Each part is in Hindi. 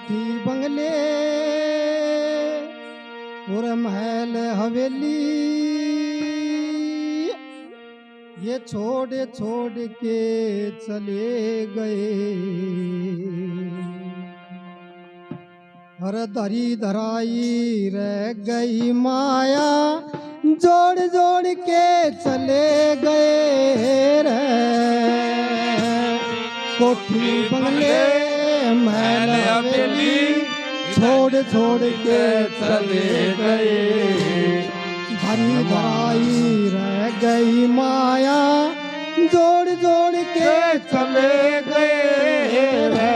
कोठी बंगले और महल हवेली ये छोड़ छोड़ के चले गए। हर धरी धराई रह गई माया जोड़ जोड़ के चले गए रे। कोठी बंगले महल हवेली छोड़ छोड़ के चले गए। धरी धराई रह गई माया जोड़ जोड़ के चले गए रे।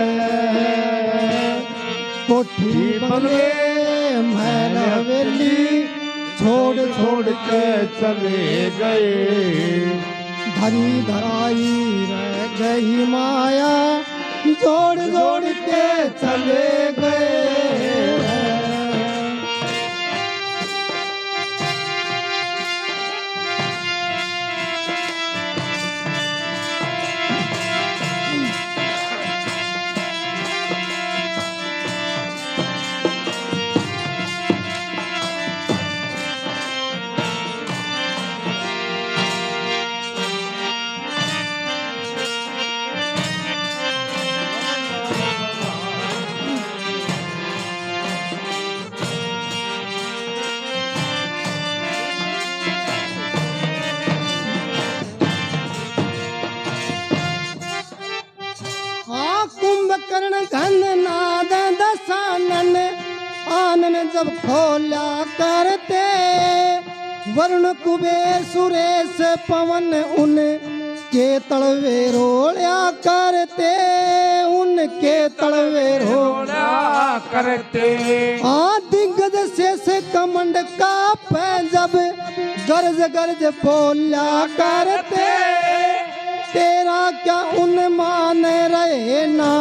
कोठी बंगले महल हवेली छोड़ छोड़ के चले गए। धरी धराई रह गई माया जोड़ जोड़ के चले गए। कुंभकर्ण घन नाद दसानन आनन जब खोला करते। वरुण कुबेर सुरेश पवन उन के तलवे रोड़ा करते। उनके तलवे रोड़ा करते। दिग्गज शेष कमंड का पै जब गर्ज गर्ज बोला करते। तेरा क्या उन्मान रहे ना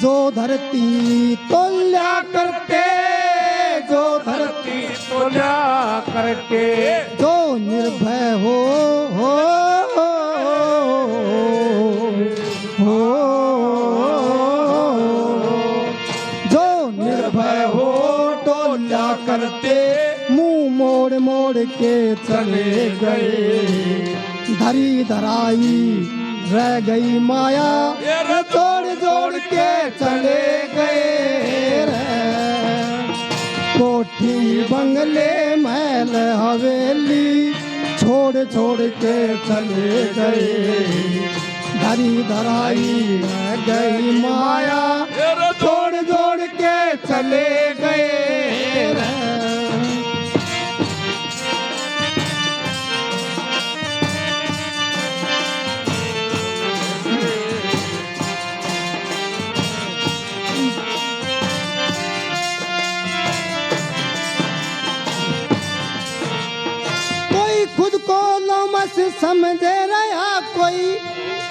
जो धरती तोल्या करते। जो धरती तोल्या करते। जो निर्भय हो जो निर्भय हो तोल्या करते। मुंह मोड़ मोड़ के चले गए। धरी धराई रह गई माया जोड़ जोड़ के चले गए रे। कोठी बंगले महल हवेली छोड़ छोड़ के चले गए। धरी धराई रह गई माया जोड़ जोड़ के चले गए रे। खुद को लोमस समझे रहा कोई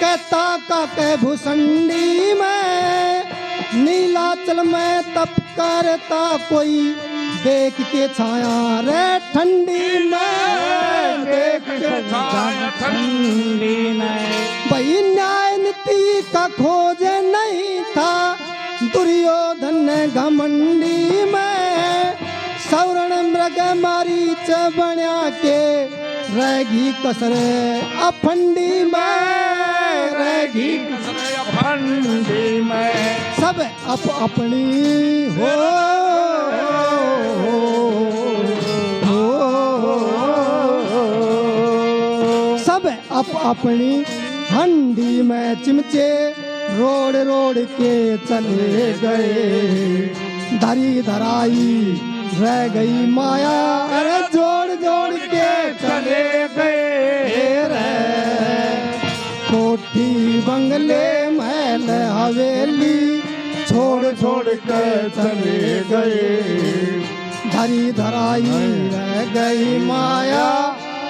कहता का कह भूसंडी में। नीलाचल में तप करता कोई देख के छाया रे ठंडी में। देख के छाया ठंडी में। भाई न्याय नीति का खोज नहीं था दुर्योधन घमंडी में। सौरण मृग मारीच बण्या के रहेगी कसर अफंडी में। रहेगी कसर अफंडी में। सब अपनी हो सब अपनी हंडी में चिमचे रोड रोड के चले गए। धरी धराई रह गई माया अरे जोड़ जोड़ के चले गए रे। कोठी बंगले महल हवेली छोड़ छोड़ के चले गए। धरी धराई रह गई माया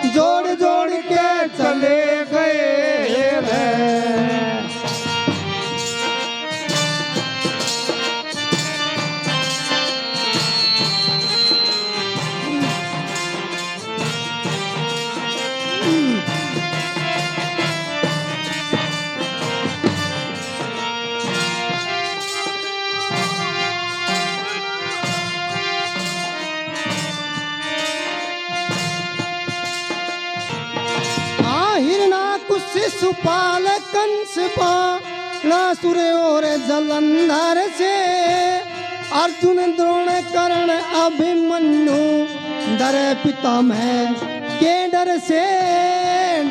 जोड़ जोड़ के चले गए रे। शिशुपाल कंस बाणासुर और जलंधर से अर्जुन द्रोण कर्ण अभिमन्यु डरे पितामह के डर से,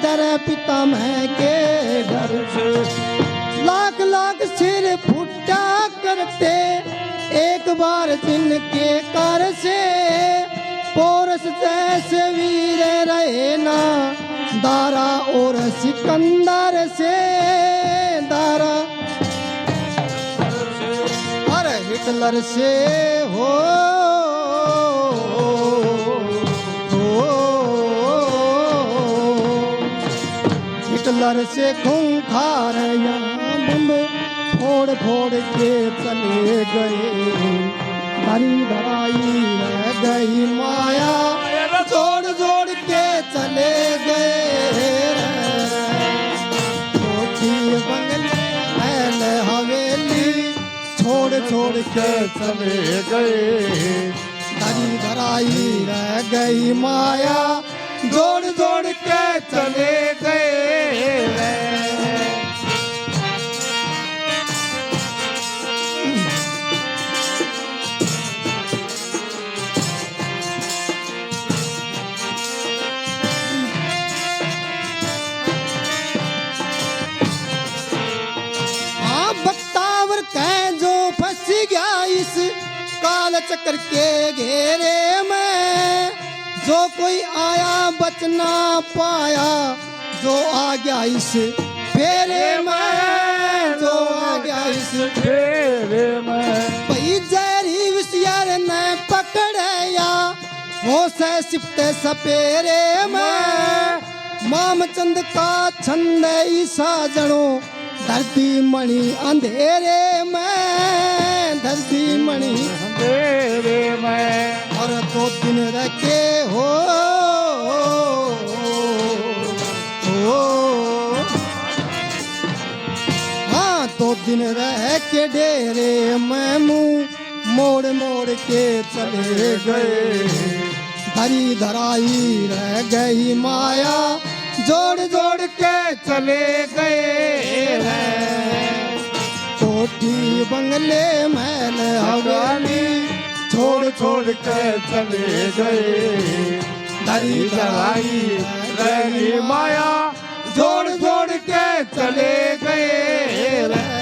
डरे पितामह के डर से। लाख लाख सिर फुटा करते एक बार जिनके कर से, पोरस जैसे वीर रहे ना दारा और सिकंदर से, दारा और हिटलर से हो हिटलर से खूंखार बम फोड़ फोड़ के चले गए। धरी धराई रह गई माया जोड़ जोड़ के चले गए। कोठी बंगले महल हवेली छोड़ छोड़ के चले गए। धरी धराई रह गई माया जोड़ जोड़ के चले गए। बख्तावर कह जो फंस गया इस काल चक्र के घेरे में, जो कोई आया बच ना पाया, जो आ गया इस फेरे में, जो आ गया इस फेरे में। भाई जहरी विषयर ने पकड़या वो से सिपटे सपेरे में। मामचंद का छंद ईसा जणो धरती मणि अंधेरे में, धरती मणि अंधेरे में। और 2 दिन रखे हो हाँ 2 दिन रह के डेरे में मुंह मोड़ मोड़ के चले गए। धरी धराई रह गई माया जोड़ जोड़ के चले गए। कोठी बंगले महल हवेली छोड़ छोड़ के चले गए। धरी धराई रह गई माया जोड़ जोड़ के चले गए।